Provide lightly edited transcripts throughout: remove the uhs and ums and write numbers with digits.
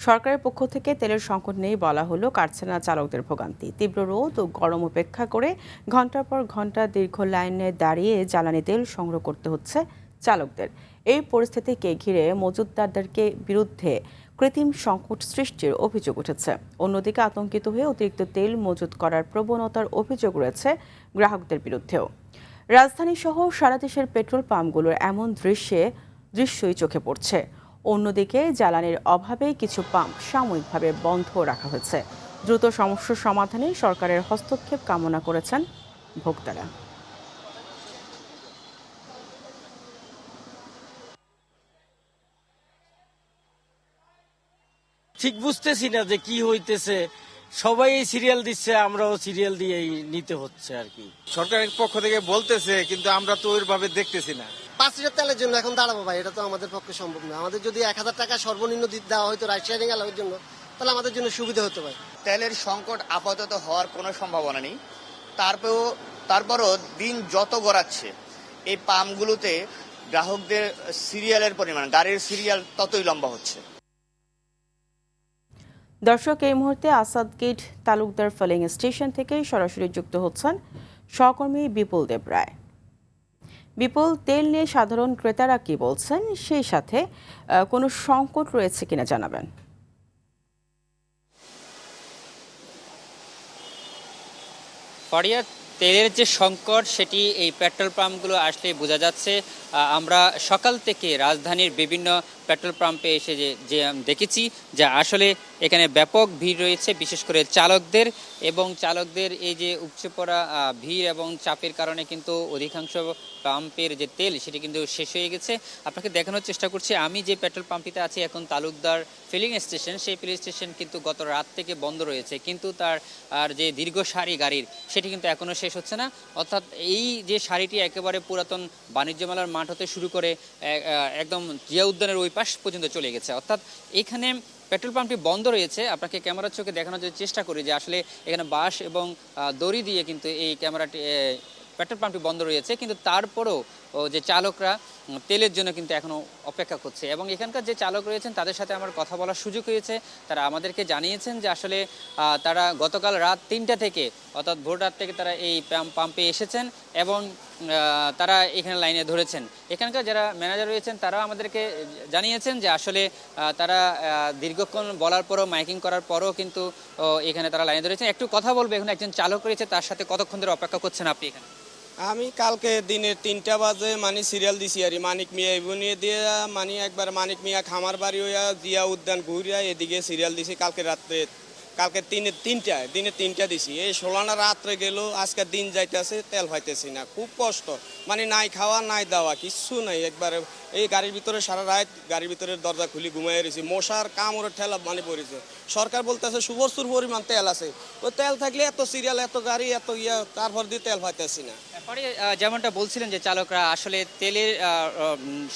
সরকারের পক্ষ থেকে তেলের সংকট নেই বলা হলো কাটছে না চালকদের ভোগান্তি। তীব্র রোদ ও গরম উপেক্ষা করে ঘন্টার পর ঘন্টা দীর্ঘ লাইনে দাঁড়িয়ে জ্বালানি তেল সংগ্রহ করতে হচ্ছে চালকদের। এই পরিস্থিতিকে ঘিরে মজুতদারদেরকে বিরুদ্ধে কৃত্রিম সংকট সৃষ্টির অভিযোগ উঠেছে। অন্যদিকে আতঙ্কিত হয়ে অতিরিক্ত তেল মজুত করার প্রবণতার অভিযোগ রয়েছে গ্রাহকদের বিরুদ্ধেও। রাজধানী সহ সারা দেশের পেট্রোল পাম্পগুলোর এমন দৃশ্যই চোখে পড়ছে। অন্যদিকে জ্বালানির অভাবে কিছু পাম্প সাময়িকভাবে বন্ধ রাখা হয়েছে। দ্রুত সমস্যার সমাধানে সরকারের হস্তক্ষেপ কামনা করেছেন ভোক্তারা। ঠিক বুঝতেছি না যে কি হইতেছে, সবাই সিরিয়াল দিচ্ছে, আমরাও সিরিয়াল দিয়েই নিতে হচ্ছে আর কি। সরকারের পক্ষ থেকে বলতেছে, কিন্তু আমরা তো ওইভাবে দেখতেছি না। 5 লিটার তেলের জন্য এখন দাঁড়াবো ভাই, এটা তো আমাদের পক্ষে সম্ভব না। আমাদের যদি 1000 টাকা সর্বনিম্ন দেওয়া হয়তো রাইড শেয়ারিং এলাকার জন্য, তাহলে আমাদের জন্য সুবিধা হতে পারে। তেলের সংকট আপাতত হওয়ার কোনো সম্ভাবনা নেই। তারপরও দিন যত গড়াচ্ছে এই পাম্পগুলোতে গ্রাহকদের সিরিয়ালের পরিমাণ, গাড়ির সিরিয়াল ততই লম্বা হচ্ছে। দর্শক, এই মুহূর্তে Asad gate Talukdar filling station থেকে সরাসরি যুক্ত হচ্ছেন সহকর্মী বিপুল দেব রায়। বিপুল, তেল নিয়ে সাধারণ ক্রেতারা কি বলছেন, সেই সাথে কোনো সংকট রয়েছে কিনা জানাবেন। ফারিয়া, তেলের যে সংকট সেটি এই পেট্রোল পাম্পগুলো আসলে বোঝা যাচ্ছে। আমরা সকাল থেকে রাজধানীর বিভিন্ন পেট্রোল পাম্পে এসে যে দেখেছি যে আসলে এখানে ব্যাপক ভিড় রয়েছে, বিশেষ করে চালকদের। এবং চালকদের এই যে উপচে পড়া ভিড় এবং চাপের কারণে কিন্তু অধিকাংশ পাম্পের যে তেল সেটি কিন্তু শেষ হয়ে গেছে। আপনাকে দেখানোর চেষ্টা করছি, আমি যে পেট্রোল পাম্পটিতে আছি এখন তালুকদার ফিলিং স্টেশন, সেই ফিলিং স্টেশন কিন্তু গত রাত থেকে বন্ধ রয়েছে, কিন্তু তার যে দীর্ঘ সারি গাড়ির সেটি কিন্তু এখনও শেষ হচ্ছে না। অর্থাৎ এই যে সারিটি একেবারে পুরাতন বাণিজ্য মেলার মাঠ হতে শুরু করে একদম জিয়া উদ্যানের ওই পাশ পর্যন্ত চলে গেছে। অর্থাৎ এখানে পেট্রোল পাম্পটি বন্ধ রয়েছে। আপনাকে ক্যামেরার চোখে দেখানোর চেষ্টা করি যে আসলে এখানে বাঁশ এবং দড়ি দিয়ে কিন্তু এই পেট্রোল পাম্পটি বন্ধ রয়েছে, কিন্তু তারপরেও যে চালকরা তেলের জন্য কিন্তু এখনও অপেক্ষা করছে। এবং এখানকার যে চালক রয়েছেন তাদের সাথে আমার কথা বলার সুযোগ হয়েছে। তারা আমাদেরকে জানিয়েছেন যে আসলে তারা গতকাল রাত 3টা থেকে, অর্থাৎ ভোর রাত থেকে তারা এই পাম্পে এসেছেন এবং তারা এখানে লাইনে ধরেছেন। এখানকার যারা ম্যানেজার রয়েছেন তারাও আমাদেরকে জানিয়েছেন যে আসলে তারা দীর্ঘক্ষণ বলার পরও, মাইকিং করার পরও কিন্তু এখানে তারা লাইনে ধরেছেন। একটু কথা বলবো, এখন একজন চালক রয়েছে, তার সাথে কতক্ষণ ধরে অপেক্ষা করছেন আপনি এখানে? আমি কালকে দিনের 3টা বাজে সিরিয়াল দিছি আর মানিক মিয়া নিয়ে দিয়ে একবার মানিক মিয়া খামার বাড়ি হইয়া জিয়া উদ্যান ঘুরিয়া এদিকে সিরিয়াল দিছি। কালকে দিনে তিনটা দিছি। এই 16 রাত্রে গেল, আজকে দিন যাইতেছে, তেল পাইতেছি না, খুব কষ্ট। নাই খাওয়া নাই দাওয়া, কিচ্ছু নাই। একবারে এই গাড়ির ভিতরে সারা রাত গাড়ির ভিতরে দরজা খুলি ঘুমাই রয়েছি, মশার কামড়ের ঠেলা পড়েছে। সরকার বলতেছে প্রচুর পরিমাণ তেল আছে, ওই তেল থাকলে এত সিরিয়াল, এত গাড়ি, এত তারপর দিয়ে তেল পাইতেছি না। পরে যেমনটা বলছিলেন যে চালকরা আসলে তেলের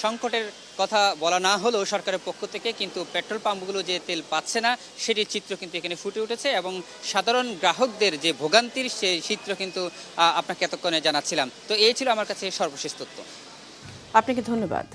সংকটের কথা বলা না হলেও সরকারের পক্ষ থেকে কিন্তু পেট্রোল পাম্পগুলো যে তেল পাচ্ছে না সেটির চিত্র কিন্তু এখানে ফুটে উঠেছে এবং সাধারণ গ্রাহকদের যে ভোগান্তির সেই চিত্র কিন্তু আপনাকে এতক্ষণে জানাচ্ছিলাম। তো এই ছিল আমার কাছে সর্বশেষ তথ্য। আপনাকে ধন্যবাদ।